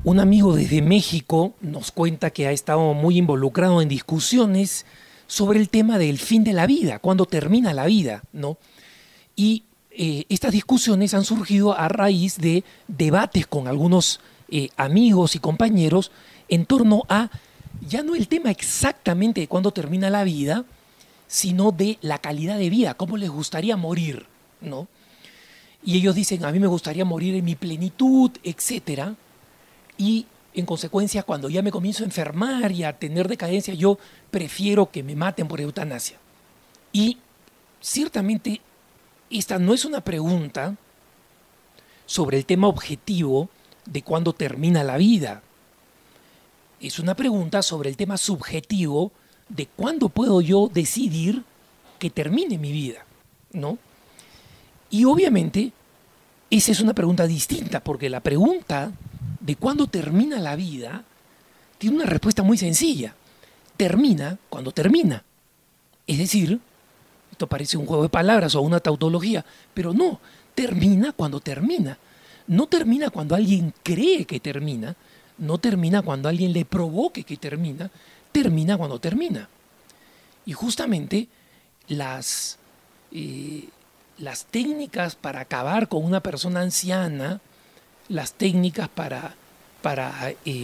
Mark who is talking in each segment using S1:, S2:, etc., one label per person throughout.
S1: Un amigo desde México nos cuenta que ha estado muy involucrado en discusiones sobre el tema del fin de la vida, cuándo termina la vida, ¿no? Y estas discusiones han surgido a raíz de debates con algunos amigos y compañeros en torno a ya no el tema exactamente de cuándo termina la vida, sino de la calidad de vida, cómo les gustaría morir, ¿no? Y ellos dicen, a mí me gustaría morir en mi plenitud, etcétera. Y en consecuencia, cuando ya me comienzo a enfermar y a tener decadencia, yo prefiero que me maten por eutanasia. Y ciertamente esta no es una pregunta sobre el tema objetivo de cuándo termina la vida. Es una pregunta sobre el tema subjetivo de cuándo puedo yo decidir que termine mi vida, ¿no? Y obviamente esa es una pregunta distinta, porque la pregunta de cuándo termina la vida tiene una respuesta muy sencilla. Termina cuando termina. Es decir, esto parece un juego de palabras o una tautología, pero no, termina cuando termina. No termina cuando alguien cree que termina, no termina cuando alguien le provoque que termina, termina cuando termina. Y justamente las técnicas para acabar con una persona anciana, las técnicas para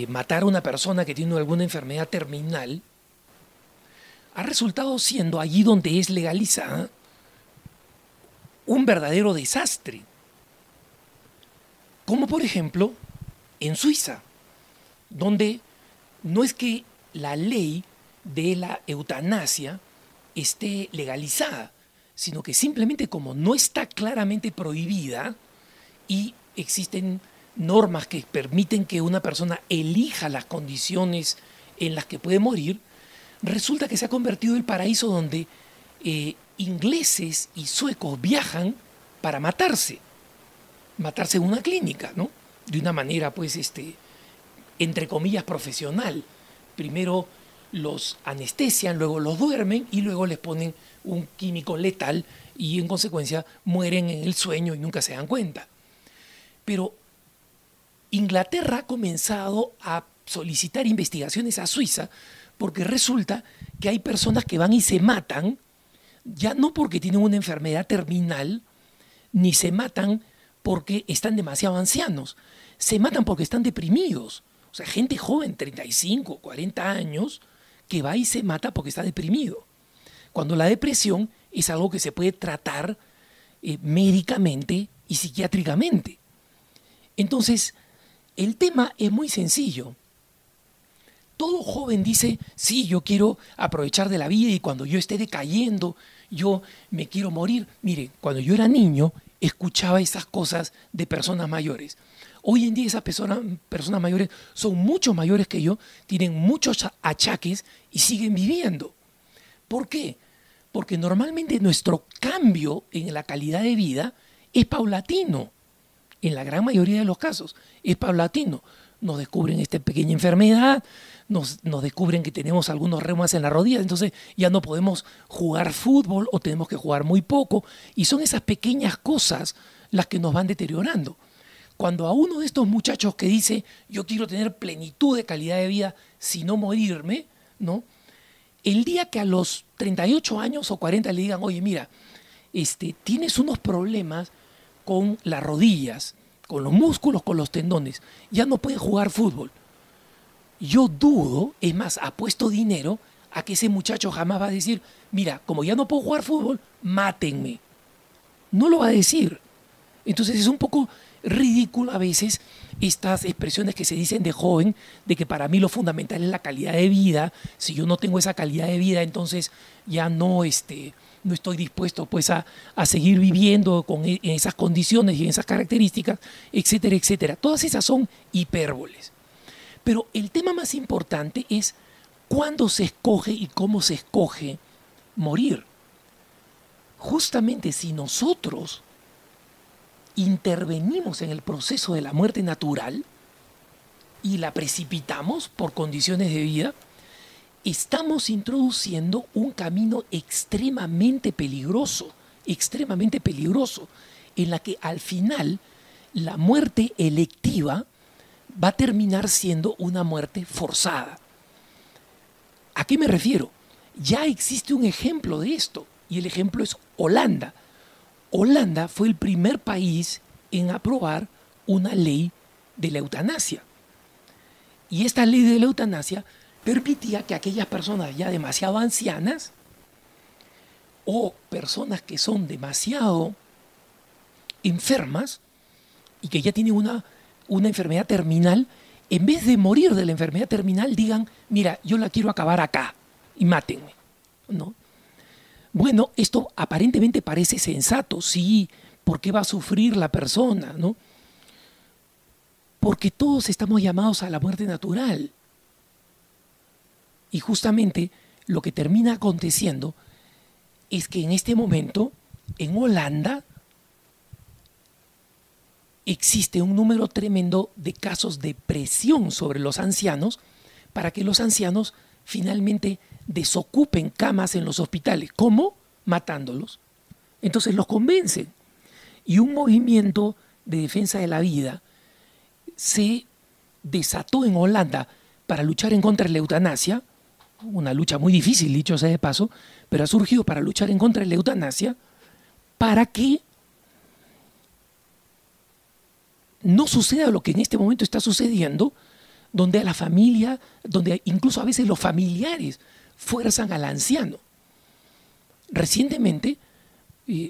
S1: matar a una persona que tiene alguna enfermedad terminal, ha resultado siendo allí donde es legalizada un verdadero desastre. Como por ejemplo en Suiza, donde no es que la ley de la eutanasia esté legalizada, sino que simplemente como no está claramente prohibida y existen normas que permiten que una persona elija las condiciones en las que puede morir, resulta que se ha convertido en el paraíso donde ingleses y suecos viajan para matarse en una clínica, ¿no? De una manera, pues, entre comillas, profesional. Primero los anestesian, luego los duermen y luego les ponen un químico letal y en consecuencia mueren en el sueño y nunca se dan cuenta. Pero Inglaterra ha comenzado a solicitar investigaciones a Suiza porque resulta que hay personas que van y se matan, ya no porque tienen una enfermedad terminal, ni se matan porque están demasiado ancianos, se matan porque están deprimidos. O sea, gente joven, 35, 40 años, que va y se mata porque está deprimido. Cuando la depresión es algo que se puede tratar médicamente y psiquiátricamente. Entonces, el tema es muy sencillo. Todo joven dice, sí, yo quiero aprovechar de la vida y cuando yo esté decayendo, yo me quiero morir. Mire, cuando yo era niño, escuchaba esas cosas de personas mayores. Hoy en día esas personas mayores son mucho mayores que yo, tienen muchos achaques y siguen viviendo. ¿Por qué? Porque normalmente nuestro cambio en la calidad de vida es paulatino. En la gran mayoría de los casos es paulatino. Nos descubren esta pequeña enfermedad, nos descubren que tenemos algunos reumas en la rodilla, entonces ya no podemos jugar fútbol o tenemos que jugar muy poco. Y son esas pequeñas cosas las que nos van deteriorando. Cuando a uno de estos muchachos que dice, yo quiero tener plenitud de calidad de vida, si no morirme, ¿no? El día que a los 38 años o 40 le digan, oye, mira, tienes unos problemas con las rodillas, con los músculos, con los tendones, ya no puedes jugar fútbol. Yo dudo, es más, apuesto dinero a que ese muchacho jamás va a decir, mira, como ya no puedo jugar fútbol, mátenme. No lo va a decir. Entonces es un poco ridículo a veces estas expresiones que se dicen de joven, de que para mí lo fundamental es la calidad de vida. Si yo no tengo esa calidad de vida, entonces ya no, no estoy dispuesto pues a seguir viviendo en esas condiciones y en esas características, etcétera, etcétera. Todas esas son hipérboles. Pero el tema más importante es cuándo se escoge y cómo se escoge morir. Justamente si nosotros intervenimos en el proceso de la muerte natural y la precipitamos por condiciones de vida, estamos introduciendo un camino extremadamente peligroso, en la que al final la muerte electiva va a terminar siendo una muerte forzada. ¿A qué me refiero? Ya existe un ejemplo de esto, y el ejemplo es Holanda. Holanda fue el primer país en aprobar una ley de la eutanasia. Y esta ley de la eutanasia permitía que aquellas personas ya demasiado ancianas o personas que son demasiado enfermas y que ya tienen una enfermedad terminal, en vez de morir de la enfermedad terminal, digan, mira, yo la quiero acabar acá y mátenme, ¿no? Bueno, esto aparentemente parece sensato, sí, ¿por qué va a sufrir la persona, no? Porque todos estamos llamados a la muerte natural. Y justamente lo que termina aconteciendo es que en este momento, en Holanda, existe un número tremendo de casos de presión sobre los ancianos para que los ancianos finalmente desocupen camas en los hospitales. ¿Cómo? Matándolos. Entonces los convencen. Y un movimiento de defensa de la vida se desató en Holanda para luchar en contra de la eutanasia, una lucha muy difícil, dicho sea de paso, pero ha surgido para luchar en contra de la eutanasia, para que no suceda lo que en este momento está sucediendo, donde a la familia, donde incluso a veces los familiares fuerzan al anciano. Recientemente,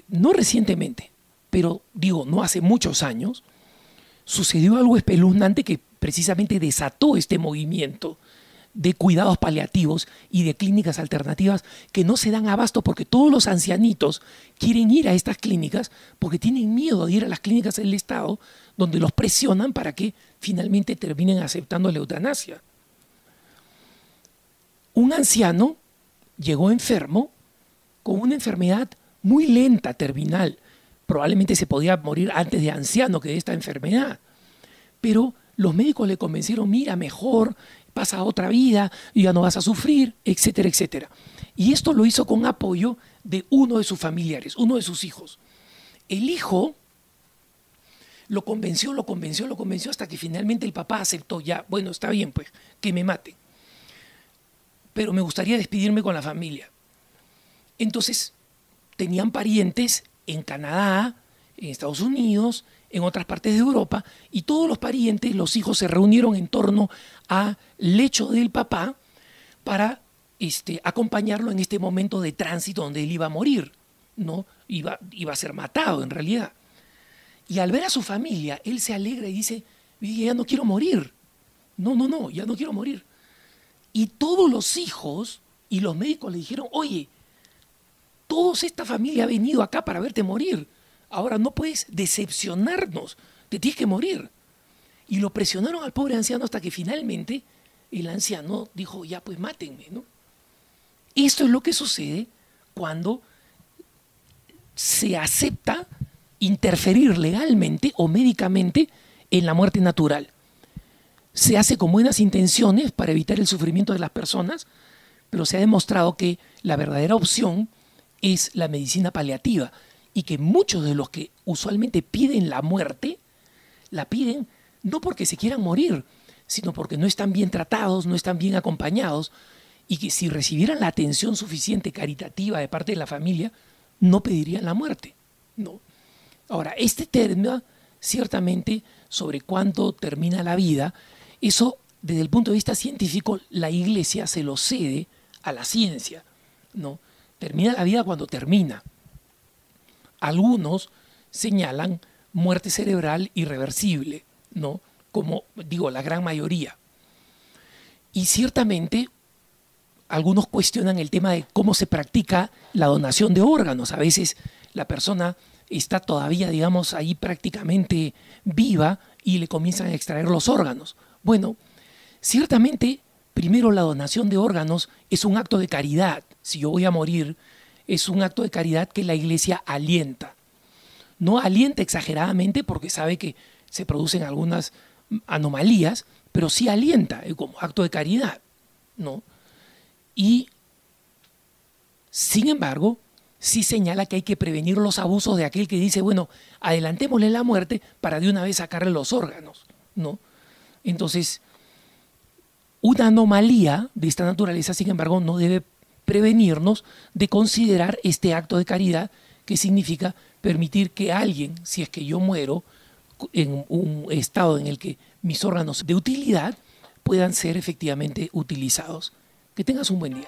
S1: no recientemente, pero digo, no hace muchos años, sucedió algo espeluznante que precisamente desató este movimiento de cuidados paliativos y de clínicas alternativas que no se dan abasto porque todos los ancianitos quieren ir a estas clínicas porque tienen miedo de ir a las clínicas del Estado donde los presionan para que finalmente terminen aceptando la eutanasia. Un anciano llegó enfermo con una enfermedad muy lenta, terminal. Probablemente se podía morir antes de anciano que de esta enfermedad. Pero los médicos le convencieron, mira, mejor, pasa a otra vida, y ya no vas a sufrir, etcétera, etcétera. Y esto lo hizo con apoyo de uno de sus familiares, uno de sus hijos. El hijo lo convenció, hasta que finalmente el papá aceptó, ya, bueno, está bien, pues, que me mate. Pero me gustaría despedirme con la familia. Entonces, tenían parientes en Canadá, en Estados Unidos, en otras partes de Europa, y todos los parientes, los hijos, se reunieron en torno al lecho del papá para acompañarlo en este momento de tránsito donde él iba a morir, ¿no? Iba a ser matado en realidad. Y al ver a su familia, él se alegra y dice, ya no quiero morir. No, ya no quiero morir. Y todos los hijos y los médicos le dijeron, oye, toda esta familia ha venido acá para verte morir. Ahora no puedes decepcionarnos, te tienes que morir. Y lo presionaron al pobre anciano hasta que finalmente el anciano dijo, ya pues mátenme, ¿no? Esto es lo que sucede cuando se acepta interferir legalmente o médicamente en la muerte natural. Se hace con buenas intenciones para evitar el sufrimiento de las personas, pero se ha demostrado que la verdadera opción es la medicina paliativa y que muchos de los que usualmente piden la muerte, la piden no porque se quieran morir, sino porque no están bien tratados, no están bien acompañados y que si recibieran la atención suficiente caritativa de parte de la familia, no pedirían la muerte, ¿no? Ahora, este tema, ciertamente, sobre cuándo termina la vida, eso, desde el punto de vista científico, la Iglesia se lo cede a la ciencia, ¿no? Termina la vida cuando termina. Algunos señalan muerte cerebral irreversible, ¿no? Como digo, la gran mayoría. Y ciertamente, algunos cuestionan el tema de cómo se practica la donación de órganos. A veces la persona está todavía, digamos, ahí prácticamente viva y le comienzan a extraer los órganos. Bueno, ciertamente, primero la donación de órganos es un acto de caridad. Si yo voy a morir, es un acto de caridad que la Iglesia alienta. No alienta exageradamente porque sabe que se producen algunas anomalías, pero sí alienta como acto de caridad, ¿no? Y, sin embargo, sí señala que hay que prevenir los abusos de aquel que dice, bueno, adelantémosle la muerte para de una vez sacarle los órganos, ¿no? Entonces, una anomalía de esta naturaleza, sin embargo, no debe prevenirnos de considerar este acto de caridad, que significa permitir que alguien, si es que yo muero, en un estado en el que mis órganos de utilidad puedan ser efectivamente utilizados. Que tengas un buen día.